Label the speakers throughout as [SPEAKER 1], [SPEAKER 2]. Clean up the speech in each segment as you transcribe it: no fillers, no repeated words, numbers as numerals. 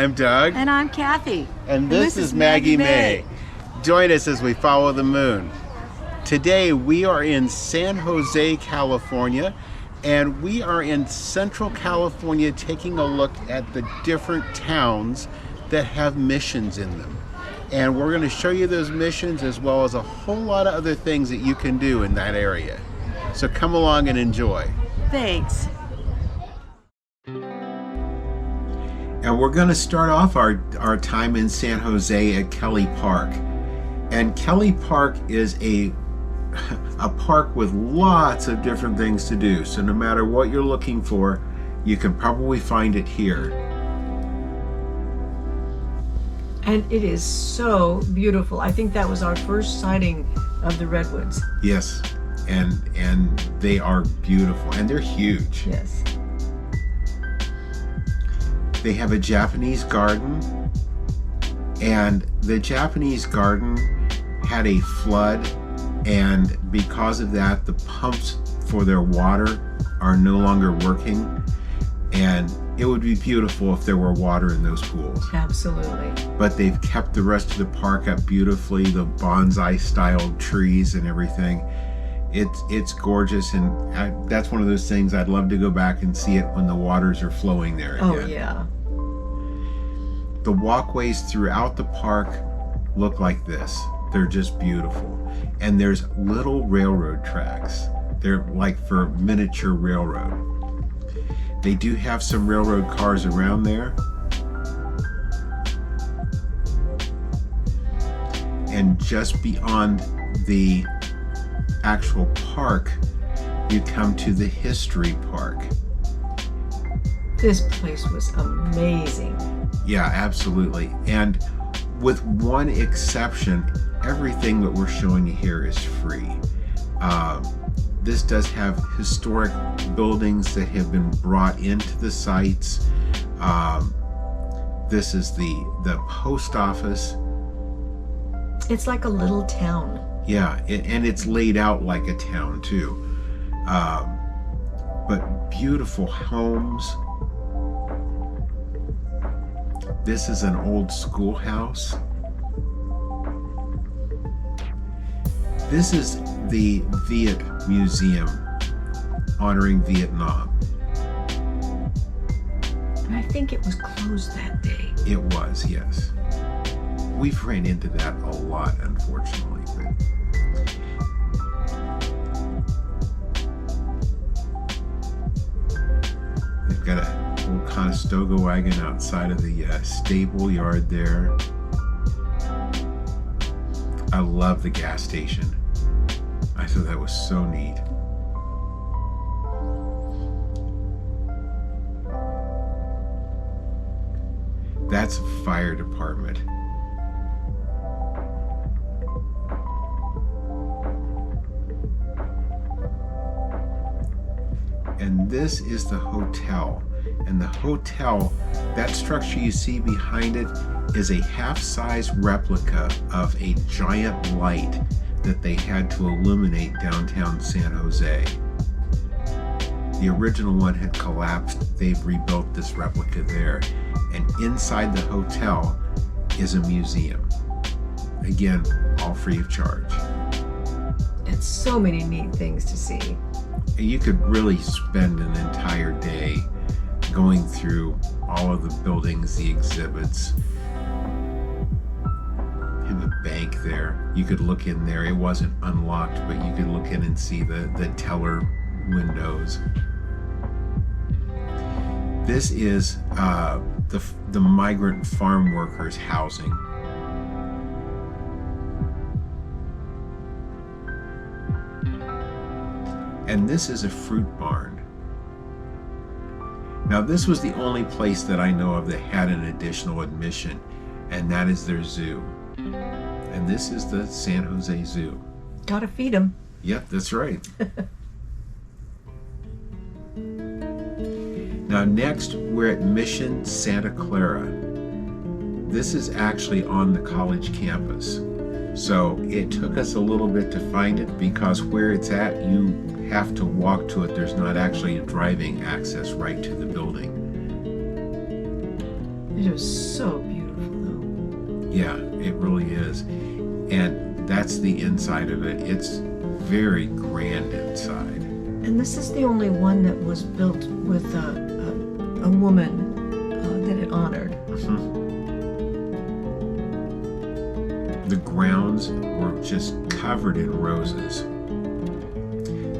[SPEAKER 1] I'm Doug.
[SPEAKER 2] And I'm Cathy.
[SPEAKER 1] And this is Maggie Mae. Join us as we follow the moon. Today we are in San Jose, California, and we are in Central California taking a look at the different towns that have missions in them. And we're going to show you those missions as well as a whole lot of other things that you can do in that area. So come along and enjoy.
[SPEAKER 2] Thanks.
[SPEAKER 1] And we're going to start off our time in San Jose at Kelley Park. And Kelley Park is a park with lots of different things to do. So no matter what you're looking for, you can probably find it here.
[SPEAKER 2] And it is so beautiful. I think that was our first sighting of the redwoods.
[SPEAKER 1] Yes, and they are beautiful, and they're huge.
[SPEAKER 2] Yes.
[SPEAKER 1] They have a Japanese garden, and the Japanese garden had a flood, and because of that, the pumps for their water are no longer working, and it would be beautiful if there were water in those pools.
[SPEAKER 2] Absolutely.
[SPEAKER 1] But they've kept the rest of the park up beautifully, the bonsai-styled trees and everything. It's gorgeous, and that's one of those things I'd love to go back and see it when the waters are flowing there again.
[SPEAKER 2] Oh, yeah.
[SPEAKER 1] The walkways throughout the park look like this. They're just beautiful. And there's little railroad tracks. They're like for miniature railroad. They do have some railroad cars around there. And just beyond the actual park, you come to the History Park.
[SPEAKER 2] This place was amazing.
[SPEAKER 1] Yeah, absolutely. And with one exception, everything that we're showing you here is free. This does have historic buildings that have been brought into the sites. This is the post office.
[SPEAKER 2] It's like a little town.
[SPEAKER 1] Yeah, and it's laid out like a town too. But beautiful homes. This is an old schoolhouse. This is the Viet Museum honoring Vietnam.
[SPEAKER 2] And I think it was closed that day.
[SPEAKER 1] It was, yes. We've ran into that a lot, unfortunately. They've got a little Conestoga wagon outside of the stable yard there. I love the gas station. I thought that was so neat. That's a fire department. And this is the hotel. And the hotel, that structure you see behind it, is a half-size replica of a giant light that they had to illuminate downtown San Jose. The original one had collapsed. They've rebuilt this replica there. And inside the hotel is a museum. Again, all free of charge.
[SPEAKER 2] It's so many neat things to see.
[SPEAKER 1] You could really spend an entire day going through all of the buildings, the exhibits. Have a bank there. You could look in there. It wasn't unlocked, but you could look in and see the teller windows. This is the migrant farm workers' housing. And this is a fruit barn. Now, this was the only place that I know of that had an additional admission, and that is their zoo. And this is the San Jose Zoo.
[SPEAKER 2] Gotta feed them.
[SPEAKER 1] Yep, that's right. Now next, we're at Mission Santa Clara. This is actually on the college campus. So it took us a little bit to find it because where it's at, you have to walk to it. There's not actually a driving access right to the building.
[SPEAKER 2] It was so beautiful, though.
[SPEAKER 1] Yeah, it really is. And that's the inside of it. It's very grand inside.
[SPEAKER 2] And this is the only one that was built with a woman that it honored.
[SPEAKER 1] The grounds were just covered in roses.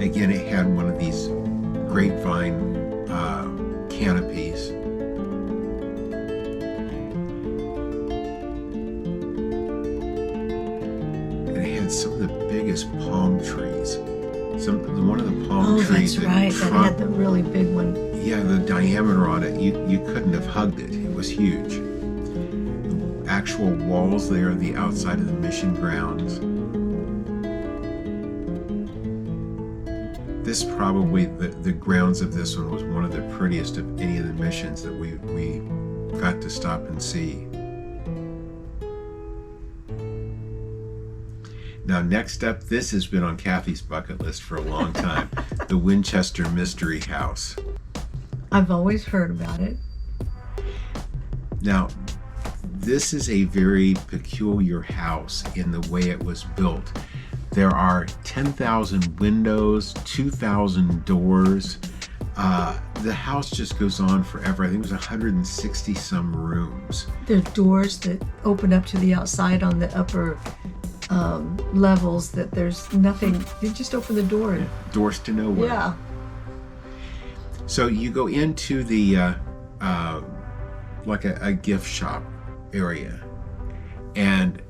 [SPEAKER 1] Again, it had one of these grapevine canopies. And it had some of the biggest palm trees. One of the palm trees.
[SPEAKER 2] Oh, that's right. That had the really big one.
[SPEAKER 1] Yeah, the diameter on it, you couldn't have hugged it. It was huge. The actual walls there, the outside of the mission grounds. This probably, the grounds of this one was one of the prettiest of any of the missions that we got to stop and see. Now, next up, this has been on Cathy's bucket list for a long time, the Winchester Mystery House.
[SPEAKER 2] I've always heard about it.
[SPEAKER 1] Now, this is a very peculiar house in the way it was built. There are 10,000 windows, 2,000 doors. The house just goes on forever. I think it was 160 some rooms.
[SPEAKER 2] There are doors that open up to the outside on the upper levels that there's nothing. You just open the door. And,
[SPEAKER 1] doors to nowhere.
[SPEAKER 2] yeah.
[SPEAKER 1] So you go into the like a gift shop area, and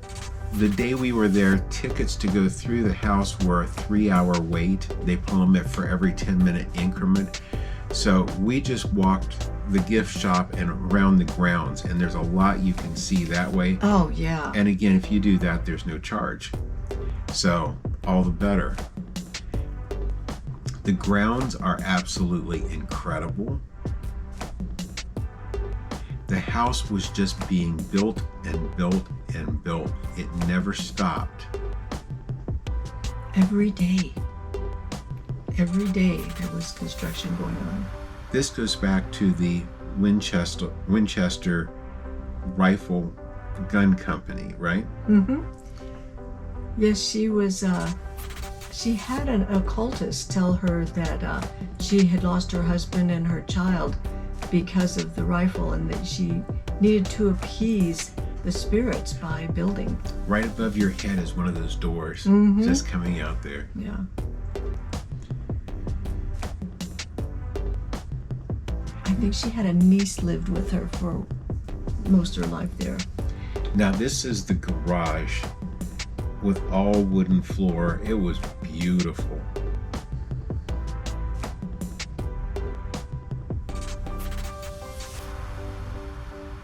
[SPEAKER 1] the day we were there, tickets to go through the house were a 3-hour wait. They pull them for every 10-minute increment. So we just walked the gift shop and around the grounds, and there's a lot you can see that way.
[SPEAKER 2] Oh, yeah.
[SPEAKER 1] And again, if you do that, there's no charge. So all the better. The grounds are absolutely incredible. The house was just being built and built and built. It never stopped.
[SPEAKER 2] Every day there was construction going on.
[SPEAKER 1] This goes back to the Winchester Rifle Gun Company, right?
[SPEAKER 2] Mm-hmm. Yes, she was. She had an occultist tell her that she had lost her husband and her child because of the rifle, and that she needed to appease the spirits by building.
[SPEAKER 1] Right above your head is one of those doors, just coming out there.
[SPEAKER 2] Yeah. I think she had a niece lived with her for most of her life there.
[SPEAKER 1] Now this is the garage with all wooden floor. It was beautiful.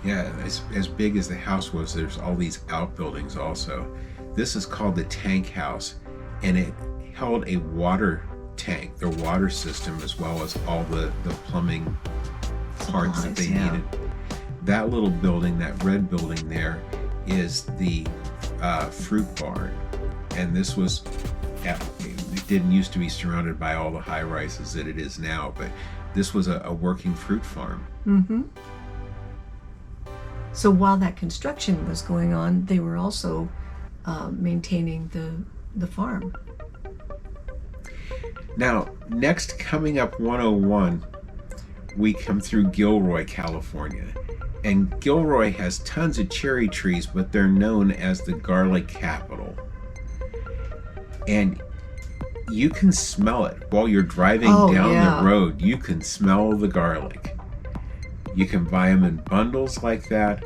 [SPEAKER 1] Yeah, as big as the house was, there's all these outbuildings also. This is called the tank house, and it held a water tank, their water system, as well as all the plumbing parts that they needed. That little building, that red building there, is the fruit barn, and this was, it didn't used to be surrounded by all the high rises that it is now, but this was a working fruit farm.
[SPEAKER 2] Mm-hmm. So while that construction was going on, they were also maintaining the farm.
[SPEAKER 1] Now, next, coming up 101, we come through Gilroy, California. And Gilroy has tons of cherry trees, but they're known as the garlic capital. And you can smell it while you're driving down the road. You can smell the garlic. You can buy them in bundles like that.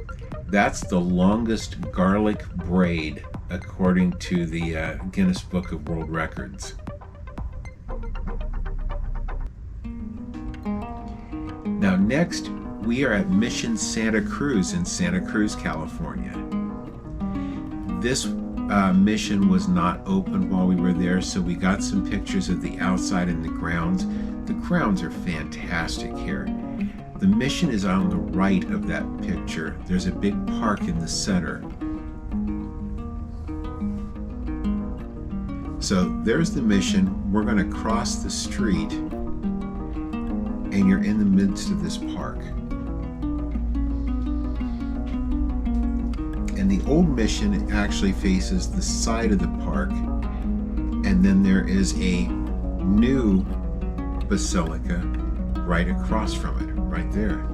[SPEAKER 1] That's the longest garlic braid, according to the Guinness Book of World Records. Now next, we are at Mission Santa Cruz in Santa Cruz, California. This mission was not open while we were there, so we got some pictures of the outside and the grounds. The grounds are fantastic here. The mission is on the right of that picture. There's a big park in the center. So there's the mission. We're going to cross the street, and you're in the midst of this park. And the old mission actually faces the side of the park. And then there is a new basilica right across from it, right there.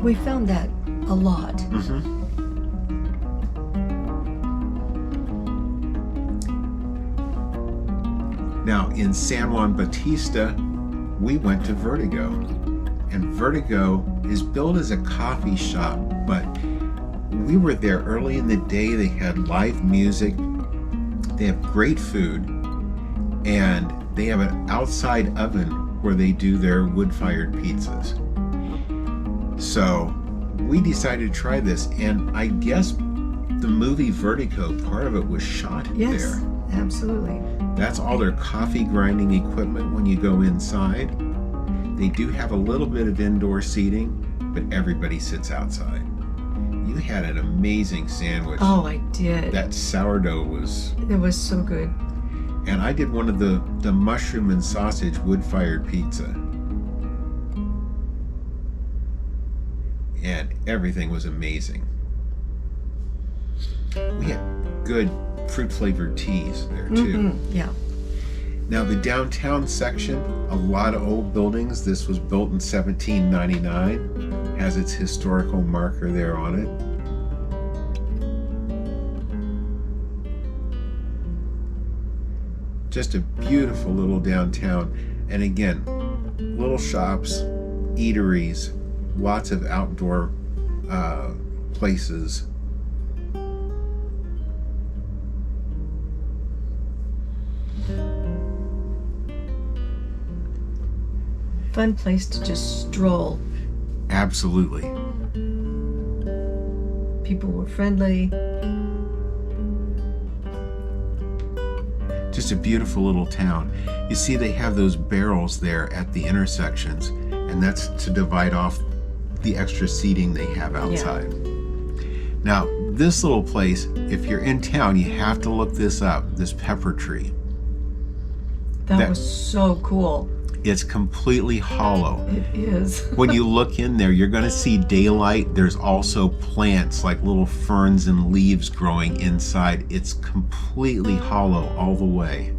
[SPEAKER 2] We found that a lot.
[SPEAKER 1] Mm-hmm. Now, in San Juan Bautista, we went to Vertigo. And Vertigo is billed as a coffee shop, but we were there early in the day. They had live music. They have great food. And they have an outside oven where they do their wood-fired pizzas. So we decided to try this. And I guess the movie Vertigo, part of it was shot there.
[SPEAKER 2] Yes, absolutely.
[SPEAKER 1] That's all their coffee grinding equipment when you go inside. They do have a little bit of indoor seating, but everybody sits outside. You had an amazing sandwich.
[SPEAKER 2] Oh, I did.
[SPEAKER 1] That sourdough was...
[SPEAKER 2] It was so good.
[SPEAKER 1] And I did one of the mushroom and sausage wood-fired pizza. And everything was amazing. We had good fruit-flavored teas there, too.
[SPEAKER 2] Mm-hmm. Yeah.
[SPEAKER 1] Now, the downtown section, a lot of old buildings. This was built in 1799. Has its historical marker there on it. Just a beautiful little downtown. And again, little shops, eateries, lots of outdoor places.
[SPEAKER 2] Fun place to just stroll.
[SPEAKER 1] Absolutely.
[SPEAKER 2] People were friendly.
[SPEAKER 1] Just a beautiful little town. You see they have those barrels there at the intersections, and that's to divide off the extra seating they have outside. Yeah. Now, this little place, if you're in town, you have to look this up, this pepper tree.
[SPEAKER 2] That was so cool.
[SPEAKER 1] It's completely hollow.
[SPEAKER 2] It is.
[SPEAKER 1] When you look in there, you're going to see daylight. There's also plants like little ferns and leaves growing inside. It's completely hollow all the way.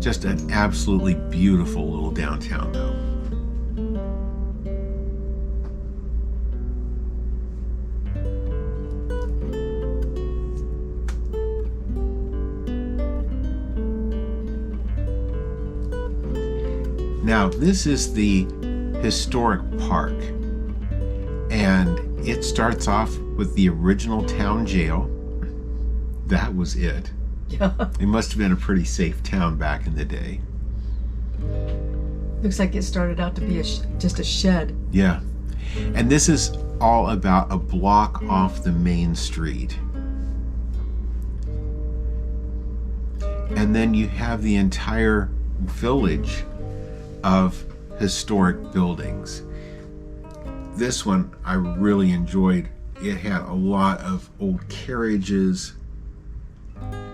[SPEAKER 1] Just an absolutely beautiful little downtown, though. Now, this is the historic park, and it starts off with the original town jail. That was it.
[SPEAKER 2] Yeah.
[SPEAKER 1] It must have been a pretty safe town back in the day.
[SPEAKER 2] Looks like it started out to be just a shed.
[SPEAKER 1] Yeah. And this is all about a block off the main street. And then you have the entire village of historic buildings. This one I really enjoyed. It had a lot of old carriages.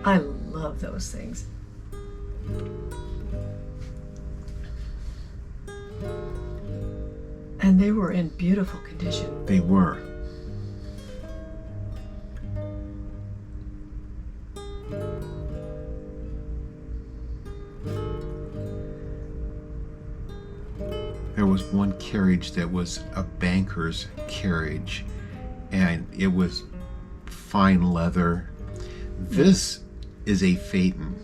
[SPEAKER 2] I love those things. And they were in beautiful condition.
[SPEAKER 1] They were. There was one carriage that was a banker's carriage, and it was fine leather. This is a Phaeton.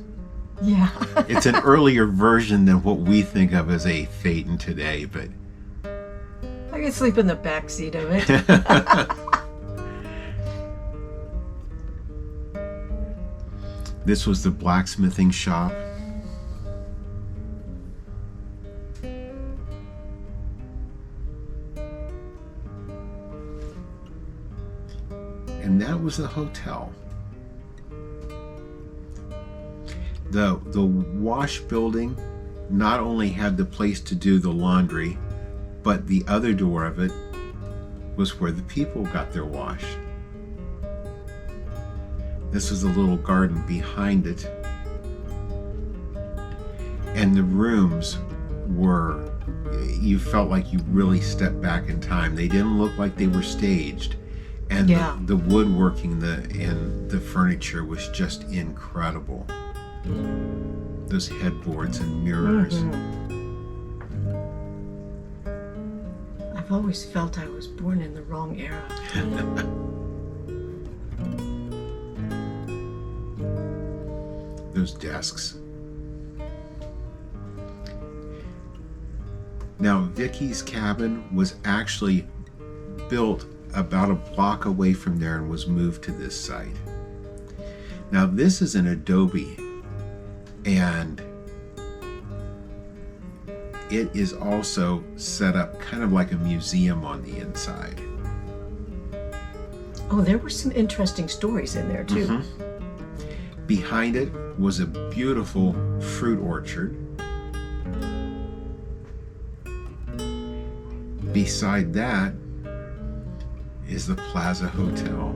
[SPEAKER 2] Yeah.
[SPEAKER 1] It's an earlier version than what we think of as a Phaeton today, but
[SPEAKER 2] I could sleep in the back seat of it.
[SPEAKER 1] This was the blacksmithing shop. And that was the hotel. The wash building not only had the place to do the laundry, but the other door of it was where the people got their wash. This was a little garden behind it. And the rooms you felt like you really stepped back in time. They didn't look like they were staged. And
[SPEAKER 2] Yeah.
[SPEAKER 1] the woodworking and the furniture was just incredible. Those headboards and mirrors.
[SPEAKER 2] I've always felt I was born in the wrong era.
[SPEAKER 1] Those desks. Now, Vicky's cabin was actually built about a block away from there and was moved to this site. Now, this is an adobe, and it is also set up kind of like a museum on the inside.
[SPEAKER 2] Oh, there were some interesting stories in there too.
[SPEAKER 1] Behind it was a beautiful fruit orchard. Beside that is the Plaza Hotel.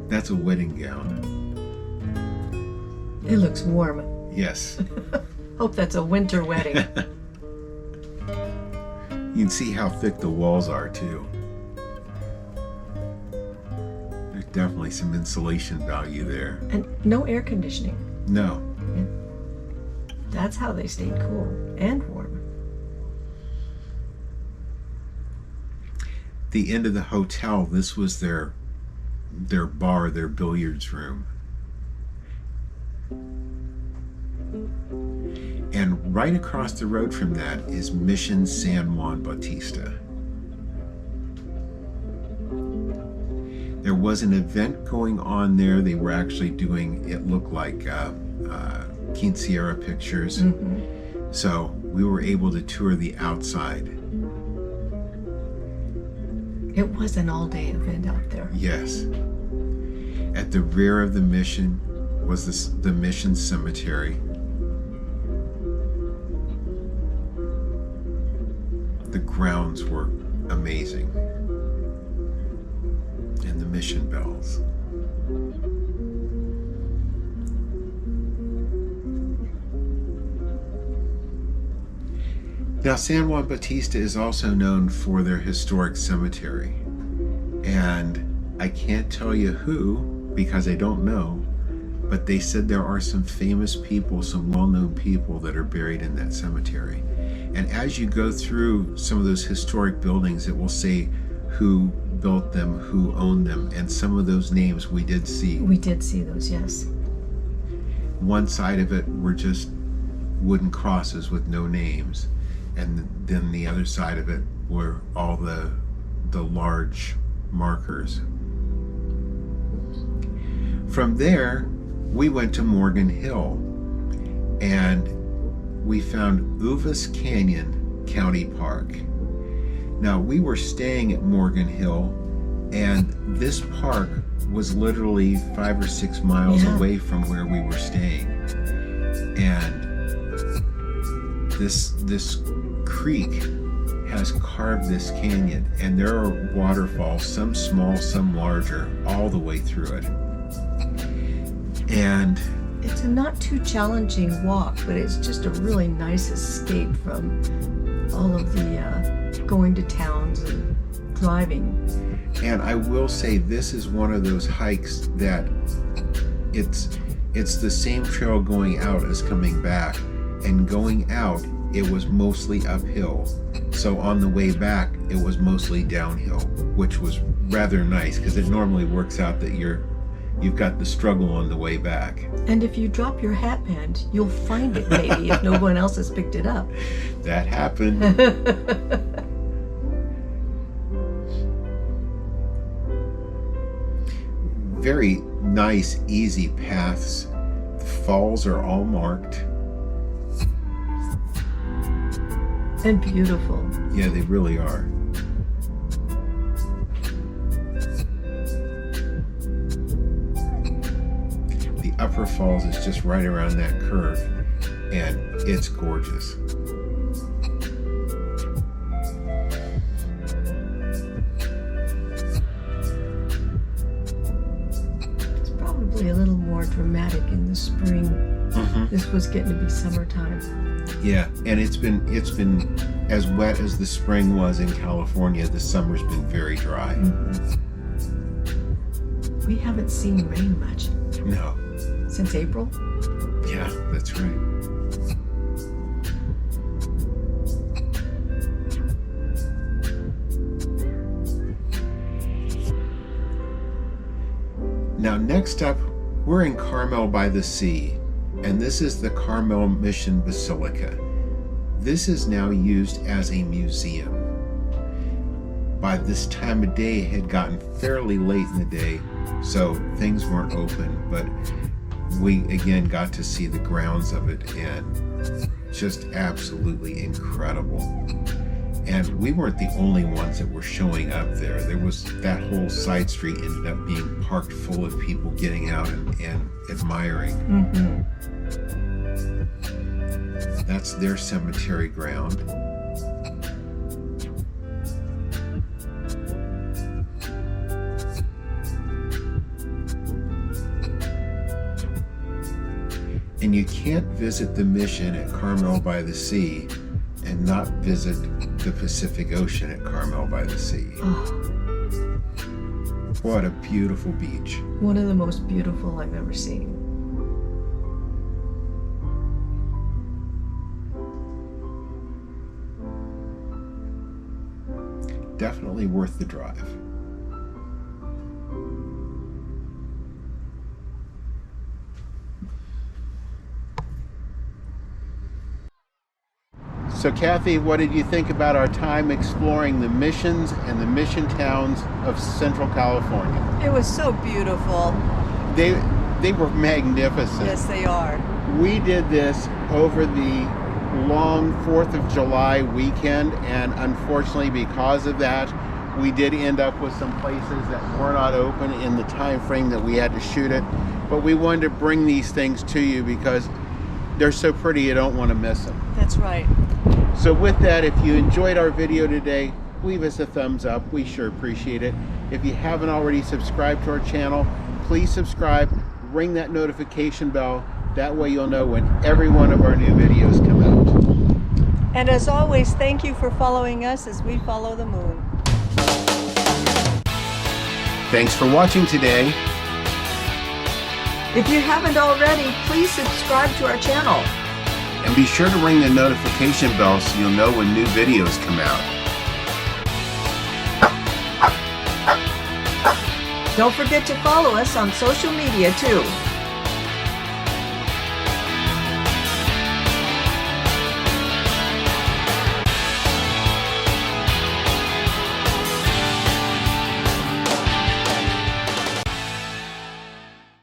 [SPEAKER 1] That's a wedding gown.
[SPEAKER 2] It looks warm.
[SPEAKER 1] Yes.
[SPEAKER 2] Hope that's a winter wedding.
[SPEAKER 1] You can see how thick the walls are too. There's definitely some insulation value there.
[SPEAKER 2] And no air conditioning.
[SPEAKER 1] No.
[SPEAKER 2] That's how they stayed cool and warm.
[SPEAKER 1] The end of the hotel, this was their bar, their billiards room. And right across the road from that is Mission San Juan Bautista. There was an event going on there. They were actually doing, it looked like quinceañera pictures. So we were able to tour the outside.
[SPEAKER 2] It was an all-day event out there.
[SPEAKER 1] Yes. At the rear of the mission was the mission cemetery. The grounds were amazing. And the mission bells. Now, San Juan Bautista is also known for their historic cemetery. And I can't tell you who, because I don't know, but they said there are some famous people, some well-known people that are buried in that cemetery. And as you go through some of those historic buildings, it will say who built them, who owned them, and some of those names we did see.
[SPEAKER 2] We did see those, yes.
[SPEAKER 1] One side of it were just wooden crosses with no names, and then the other side of it were all the large markers. From there, we went to Morgan Hill, and we found Uvas Canyon County Park. Now, we were staying at Morgan Hill, and this park was literally 5 or 6 miles away from where we were staying. And this creek has carved this canyon, and there are waterfalls, some small, some larger, all the way through it. And
[SPEAKER 2] it's a not too challenging walk, but it's just a really nice escape from all of the going to towns and driving.
[SPEAKER 1] And I will say, this is one of those hikes that it's the same trail going out as coming back. And going out, it was mostly uphill. So on the way back, it was mostly downhill, which was rather nice, because it normally works out that you've got the struggle on the way back.
[SPEAKER 2] And if you drop your hat band, you'll find it maybe if no one else has picked it up.
[SPEAKER 1] That happened. Very nice, easy paths. The falls are all marked.
[SPEAKER 2] And beautiful.
[SPEAKER 1] Yeah, they really are. The Upper Falls is just right around that curve, and it's gorgeous.
[SPEAKER 2] spring. This was getting to be summertime.
[SPEAKER 1] Yeah, and it's been as wet as the spring was in California. The summer's been very dry.
[SPEAKER 2] We haven't seen rain much.
[SPEAKER 1] No.
[SPEAKER 2] Since April?
[SPEAKER 1] Yeah, that's right. Now, next up, we're in Carmel by the Sea, and this is the Carmel Mission Basilica. This is now used as a museum. By this time of day, it had gotten fairly late in the day, so things weren't open, but we again got to see the grounds of it, and just absolutely incredible. And we weren't the only ones that were showing up there. There was that whole side street ended up being parked full of people getting out and admiring. That's their cemetery ground. And you can't visit the mission at Carmel by the Sea and not visit the Pacific Ocean at Carmel by the Sea.
[SPEAKER 2] Oh.
[SPEAKER 1] What a beautiful beach.
[SPEAKER 2] One of the most beautiful I've ever seen.
[SPEAKER 1] Definitely worth the drive. So Cathy, what did you think about our time exploring the missions and the mission towns of Central California?
[SPEAKER 3] It was so beautiful.
[SPEAKER 1] They were magnificent.
[SPEAKER 3] Yes, they are.
[SPEAKER 1] We did this over the long 4th of July weekend, and unfortunately because of that, we did end up with some places that were not open in the time frame that we had to shoot it. But we wanted to bring these things to you because they're so pretty you don't want to miss them.
[SPEAKER 3] That's right.
[SPEAKER 1] So with that, if you enjoyed our video today, leave us a thumbs up. We sure appreciate it. If you haven't already subscribed to our channel, please subscribe, ring that notification bell. That way you'll know when every one of our new videos come out.
[SPEAKER 3] And as always, thank you for following us as we follow the moon.
[SPEAKER 1] Thanks for watching today.
[SPEAKER 2] If you haven't already, please subscribe to our channel.
[SPEAKER 1] And be sure to ring the notification bell so you'll know when new videos come out.
[SPEAKER 2] Don't forget to follow us on social media too.